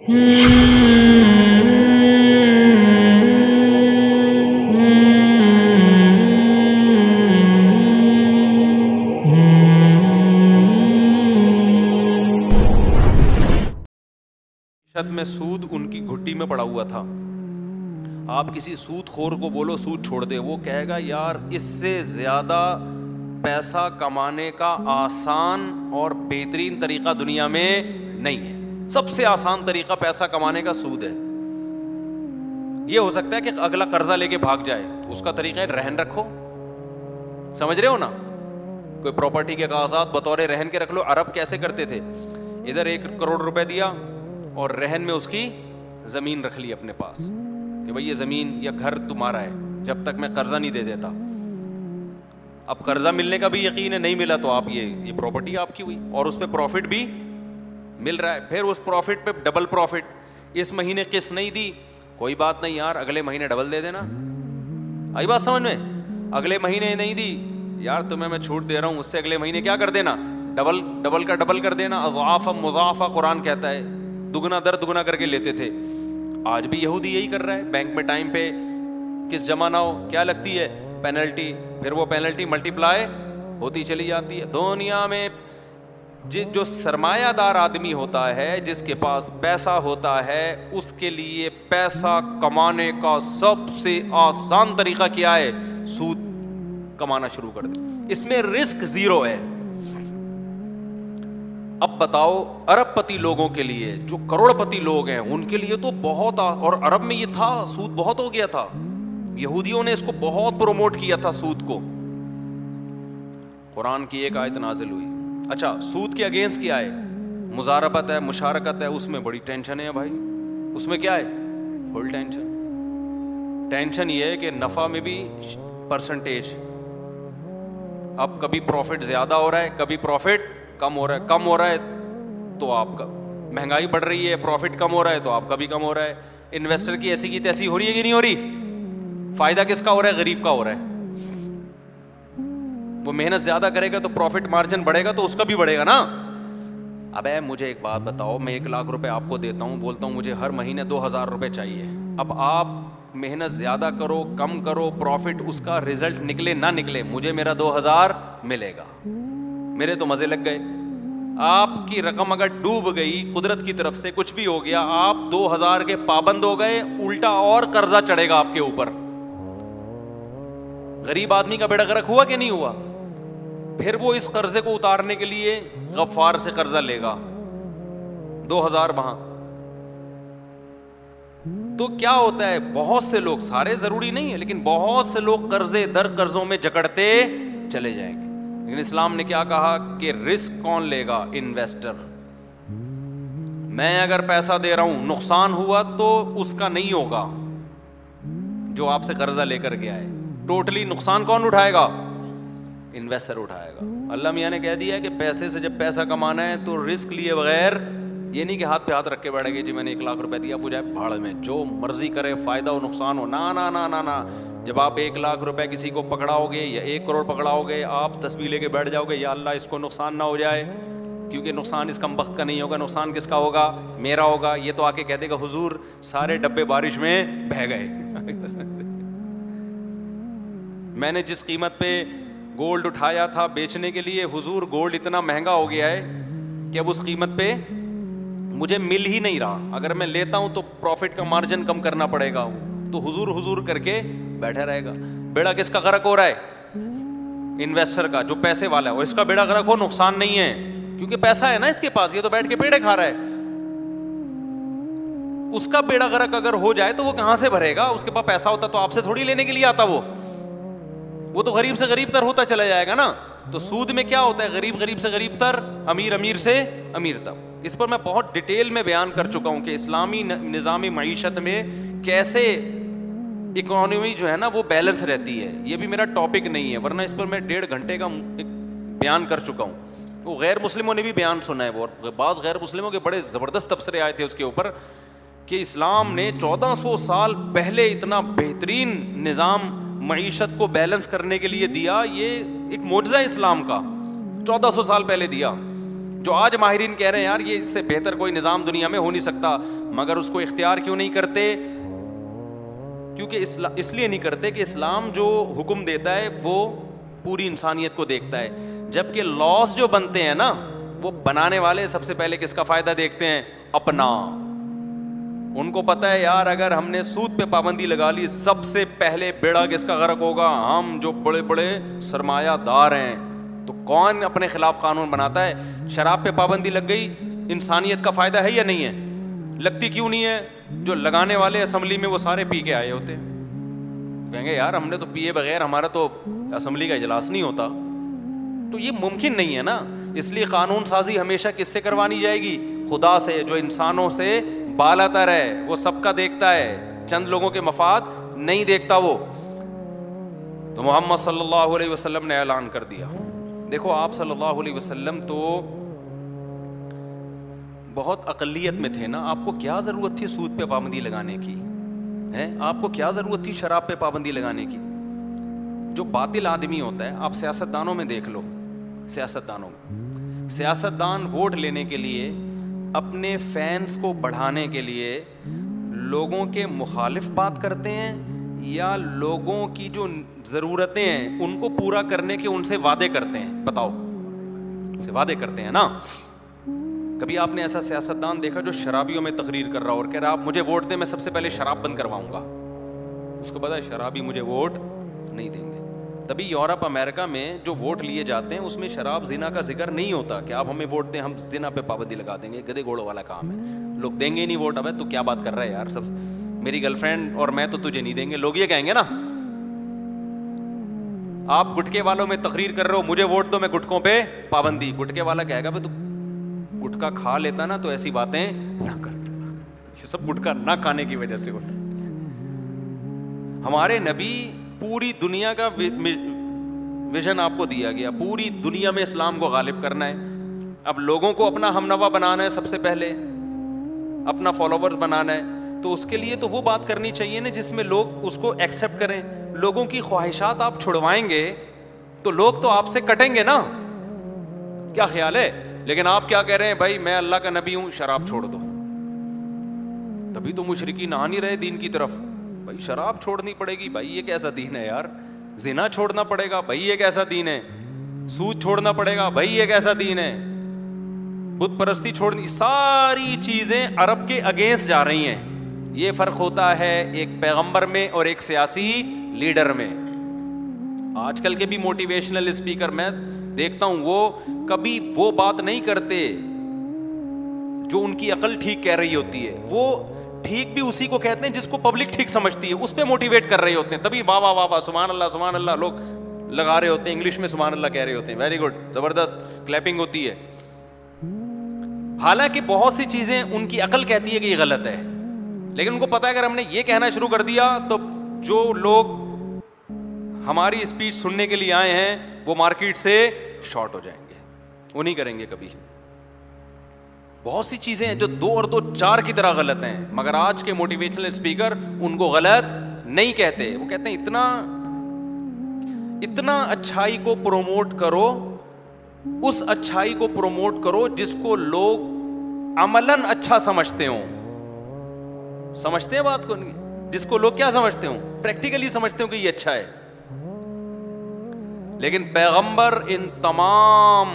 میں سود ان کی گھٹی میں پڑا ہوا تھا. آپ کسی سود خور کو بولو سود چھوڑ دے, وہ کہے گا یار اس سے زیادہ پیسہ کمانے کا آسان اور بہترین طریقہ دنیا میں نہیں ہے. سب سے آسان طریقہ پیسہ کمانے کا سود ہے. یہ ہو سکتا ہے کہ اگلا قرضہ لے کے بھاگ جائے, اس کا طریقہ ہے رہن رکھو. سمجھ رہے ہو نا, کوئی پراپرٹی کے کاغذات بطور رہن کے رکھ لو. عرب کیسے کرتے تھے, ادھر 1 کروڑ روپے دیا اور رہن میں اس کی زمین رکھ لی اپنے پاس کہ بھئی یہ زمین یا گھر تمہارا ہے جب تک میں قرضہ نہیں دے دیتا. اب قرضہ ملنے کا بھی یقین ہے, نہیں ملا تو آپ یہ پراپرٹی آپ کی ہوئی اور اس پہ پروفٹ بھی مل رہا ہے. پھر اس پروفٹ پہ ڈبل پروفٹ. اس مہینے قسط نہیں دی, کوئی بات نہیں یار اگلے مہینے ڈبل دے دینا. آئی بات سمجھ میں؟ اگلے مہینے نہیں دی یار تمہیں میں چھوٹ دے رہا ہوں, اس سے اگلے مہینے کیا کر دینا, ڈبل کا ڈبل کر دینا. اضعافا مضاعفہ قرآن کہتا ہے, دگنا در دگنا کر کے لیتے تھے. آج بھی یہودی یہی کر رہا ہے. بینک میں ٹائم پہ کس جمع نہ ہو کیا لگتی ہے, پینلٹی. پھر وہ پینلٹی ملٹی پلائی ہوتی چلی جاتی ہے. دنیا میں جو سرمایہ دار آدمی ہوتا ہے, جس کے پاس پیسہ ہوتا ہے, اس کے لیے پیسہ کمانے کا سب سے آسان طریقہ کیا ہے, سود کمانا شروع کر دے. اس میں رسک زیرو ہے. اب بتاؤ ارب پتی لوگوں کے لیے, جو کروڑ پتی لوگ ہیں ان کے لیے تو بہت, اور عرب میں یہ تھا, سود بہت ہو گیا تھا. یہودیوں نے اس کو بہت پروموٹ کیا تھا سود کو. قرآن کی ایک آیت نازل ہوئی. اچھا سود کے اگینسٹ کیا ہے, مزاربت ہے, مشارکت ہے. اس میں بڑی ٹینشن ہے بھائی. اس میں کیا ہے, فل ٹینشن یہ ہے کہ نفع میں بھی پرسنٹیج. اب کبھی پروفٹ زیادہ ہو رہا ہے, کبھی پروفٹ کم ہو رہا ہے تو آپ کا مہنگائی بڑھ رہی ہے, پروفٹ کم ہو رہا ہے تو آپ کا بھی کم ہو رہا ہے. انویسٹر کی ایسی کی تیسی ہو رہی ہے کہ نہیں ہو رہی؟ فائدہ کس کا ہو رہا ہے, غریب کا ہو رہا ہے. وہ محنت زیادہ کرے گا تو پروفٹ مارجن بڑھے گا تو اس کا بھی بڑھے گا نا. اب مجھے ایک بات بتاؤ, میں 1 لاکھ روپے آپ کو دیتا ہوں, بولتا ہوں مجھے ہر مہینے 2000 روپے چاہیے. اب آپ محنت زیادہ کرو کم کرو, پروفٹ اس کا رزلٹ نکلے نہ نکلے, مجھے میرا 2000 ملے گا. میرے تو مزے لگ گئے. آپ کی رقم اگر ڈوب گئی, قدرت کی طرف سے کچھ بھی ہو گیا, آپ 2000 کے پابند ہو گئے, الٹا اور قرضہ چڑھے گا آپ کے اوپر. غریب آدمی کا بیڑا غرق ہوا کہ نہیں ہوا؟ پھر وہ اس قرضے کو اتارنے کے لیے غفار سے قرضہ لے گا, 2000 وہاں. تو کیا ہوتا ہے, بہت سے لوگ, سارے ضروری نہیں ہے لیکن بہت سے لوگ قرضے در قرضوں میں جکڑتے چلے جائیں گے. لیکن اسلام نے کیا کہا کہ رسک کون لے گا, انویسٹر. میں اگر پیسہ دے رہا ہوں, نقصان ہوا تو اس کا نہیں ہوگا جو آپ سے قرضہ لے کر گیا ہے. ٹوٹلی نقصان کون اٹھائے گا, انویسٹر اٹھائے گا. اللہ میاں نے کہہ دیا ہے کہ پیسے سے جب پیسہ کمانا ہے تو رسک لیے بغیر, یہ نہیں کہ ہاتھ پہ ہاتھ رکھ کے بیٹھے گے جی میں نے 1 لاکھ روپے دیا, وہ جائے بھاڑ میں, جو مرضی کرے, فائدہ ہو نقصان ہو, نا نا نا نا نا. جب آپ 1 لاکھ روپے کسی کو پکڑاؤ گے یا 1 کروڑ پکڑاؤ گے, آپ تسبیح لے کے بیٹھ جاؤ گے, یا اللہ اس کو نقصان نہ ہو جائے, کیونکہ نقصان اس کم وقت کا نہیں ہوگا, نقصان کس کا ہوگا, میرا ہوگا. یہ تو آ کے کہہ دے گا حضور سارے ڈبے بارش میں بہہ گئے. میں نے جس قیمت پہ گولڈ اٹھایا تھا بیچنے کے لیے, حضور گولڈ اتنا مہنگا ہو گیا ہے کہ اب اس قیمت پہ مجھے مل ہی نہیں رہا, اگر میں لیتا ہوں تو پروفٹ کا مارجن کم کرنا پڑے گا. تو حضور حضور کر کے بیٹھا رہے گا. بیڑا کس کا غرق ہو رہا ہے, انویسٹر کا, جو پیسے والا ہے. اور اس کا بیڑا غرق ہو, نقصان نہیں ہے کیونکہ پیسہ ہے نا اس کے پاس, یہ تو بیٹھ کے پیڑے کھا رہا ہے. اس کا بیڑا غرق اگر ہو جائے تو وہ کہاں سے بھرے گا, اس کے پاس پیسہ ہوتا تو آپ سے تھوڑی لینے کے لیے آتا, وہ تو غریب سے غریب تر ہوتا چلا جائے گا نا. تو سود میں کیا ہوتا ہے, غریب سے غریب تر, امیر سے امیر تر. اس پر میں بہت ڈیٹیل میں بیان کر چکا ہوں کہ اسلامی نظام معیشت میں کیسے اکانومی جو ہے نا وہ بیلنس رہتی ہے. یہ بھی میرا ٹاپک نہیں ہے, ورنہ اس پر میں 1.5 گھنٹے کا بیان کر چکا ہوں. وہ غیر مسلموں نے بھی بیان سنا ہے, وہ بعض غیر مسلموں کے بڑے زبردست تبصرے آئے تھے اس کے اوپر کہ اسلام نے 1400 سال پہلے اتنا بہترین نظام معیشت کو بیلنس کرنے کے لیے دیا. یہ ایک معجزہ اسلام کا 1400 سال پہلے دیا. جو آج ماہرین کہہ رہے ہیں یار یہ اس سے بہتر کوئی نظام دنیا میں ہو نہیں سکتا, مگر اس کو اختیار کیوں نہیں کرتے؟ کیونکہ اس لیے نہیں کرتے کہ اسلام جو حکم دیتا ہے وہ پوری انسانیت کو دیکھتا ہے, جبکہ لاس جو بنتے ہیں نا وہ بنانے والے سب سے پہلے کس کا فائدہ دیکھتے ہیں؟ اپنا. ان کو پتا ہے یار اگر ہم نے سود پہ پابندی لگا لی سب سے پہلے بیڑا کس کا غرق ہوگا؟ ہم جو بڑے بڑے سرمایہ دار ہیں. تو کون اپنے خلاف قانون بناتا ہے؟ شراب پہ پابندی لگ گئی, انسانیت کا فائدہ ہے یا نہیں ہے؟ لگتی کیوں نہیں ہے؟ جو لگانے والے اسمبلی میں وہ سارے پی کے آئے ہوتے ہیں, کہیں گے یار ہم نے تو پیے بغیر ہمارا تو اسمبلی کا اجلاس نہیں ہوتا. تو یہ ممکن نہیں ہے نا, اس لیے قانون سازی ہمیشہ کس سے کروانی جائے گی؟ خدا سے, جو انسانوں سے بالا تر ہے, وہ سب کا دیکھتا ہے, چند لوگوں کے مفاد نہیں دیکھتا وہ. تو محمد صلی اللہ علیہ وسلم نے اعلان کر دیا. دیکھو آپ صلی اللہ علیہ وسلم تو بہت اقلیت میں تھے نا, آپ کو کیا ضرورت تھی سود پہ پابندی لگانے کی ہے؟ آپ کو کیا ضرورت تھی شراب پہ پابندی لگانے کی؟ جو باطل آدمی ہوتا ہے, آپ سیاستدانوں میں دیکھ لو, سیاستدان ووٹ لینے کے لیے, اپنے فینس کو بڑھانے کے لیے لوگوں کے مخالف بات کرتے ہیں یا لوگوں کی جو ضرورتیں ہیں ان کو پورا کرنے کے ان سے وعدے کرتے ہیں؟ بتاؤ, سے وعدے کرتے ہیں نا. کبھی آپ نے ایسا سیاستدان دیکھا جو شرابیوں میں تقریر کر رہا اور کہہ رہا آپ مجھے ووٹ دیں میں سب سے پہلے شراب بند کرواؤں گا؟ اس کو پتا ہے شرابی مجھے ووٹ نہیں دیں گے. تبھی یورپ امریکہ میں جو ووٹ لیے جاتے ہیں اس میں شراب زنا کا ذکر نہیں ہوتا کہ آپ ہمیں ووٹ دیں ہم زنا پہ پابندی لگا دیں گے. گدے گھوڑوں والا کام ہے, لوگ دیں گے ہی نہیں ووٹ. اب تو کیا بات کر رہا ہے یار, سب میری گرل فرینڈ اور میں تو تجھے نہیں دیں گے, لوگ یہ کہیں گے نا. آپ گٹکے والوں میں تقریر کر رہے ہو مجھے ووٹ دو, میں گٹکوں پہ پابندی. گٹکے والا کہے گا تو گٹکا کھا لیتا نا تو ایسی باتیں نہ کرتا. یہ سب گٹکا نہ کھانے کی وجہ سے ہوتا. ہمارے نبی پوری دنیا کا ویژن آپ کو دیا گیا, پوری دنیا میں اسلام کو غالب کرنا ہے. اب لوگوں کو اپنا ہمنوا بنانا ہے, سب سے پہلے اپنا فالوورز بنانا ہے, تو اس کے لیے تو وہ بات کرنی چاہیے نا جس میں لوگ اس کو ایکسیپٹ کریں. لوگوں کی خواہشات آپ چھڑوائیں گے تو لوگ تو آپ سے کٹیں گے نا, کیا خیال ہے؟ لیکن آپ کیا کہہ رہے ہیں بھائی میں اللہ کا نبی ہوں شراب چھوڑ دو. تبھی تو مشرکین آ نہیں رہے دین کی طرف. بھائی شراب چھوڑنی پڑے گی, بھائی یہ کیسا دین ہے یار؟ زنا چھوڑنا پڑے گا, بھائی یہ کیسا دین ہے؟ سود چھوڑنا پڑے گا, بھائی یہ کیسا دین ہے؟ بت پرستی چھوڑنی, ساری چیزیں عرب کے اگینسٹ جا رہی ہیں. یہ فرق ہوتا ہے ایک پیغمبر میں اور ایک سیاسی لیڈر میں. آج کل کے بھی موٹیویشنل اسپیکر میں دیکھتا ہوں وہ کبھی وہ بات نہیں کرتے جو ان کی عقل ٹھیک کہہ رہی ہوتی ہے, وہ ٹھیک بھی اسی کو کہتے ہیں جس کو پبلک ٹھیک سمجھتی ہے, اس پہ موٹیویٹ کر رہے ہوتے ہیں. تبھی واہ واہ واہ واہ سبحان اللہ لوگ لگا رہے ہوتے ہیں, انگلش میں سبحان اللہ کہہ رہے ہوتے ہیں, ویری گڈ زبردست کلیپنگ ہوتی ہے. حالانکہ بہت سی چیزیں ان کی عقل کہتی ہے کہ یہ غلط ہے, لیکن ان کو پتا ہے اگر ہم نے یہ کہنا شروع کر دیا تو جو لوگ ہماری اسپیچ سننے کے لیے آئے ہیں وہ مارکیٹ سے شارٹ ہو جائیں گے, وہ نہیں کریں گے کبھی. بہت سی چیزیں ہیں جو 2 اور 2 4 کی طرح غلط ہیں, مگر آج کے موٹیویشنل اسپیکر ان کو غلط نہیں کہتے. وہ کہتے ہیں اتنا اچھائی کو پروموٹ کرو, اس اچھائی کو پروموٹ کرو جس کو لوگ عملاً اچھا سمجھتے ہوں. سمجھتے ہیں بات کو, جس کو لوگ کیا سمجھتے ہوں, پریکٹیکلی سمجھتے ہوں کہ یہ اچھا ہے. لیکن پیغمبر ان تمام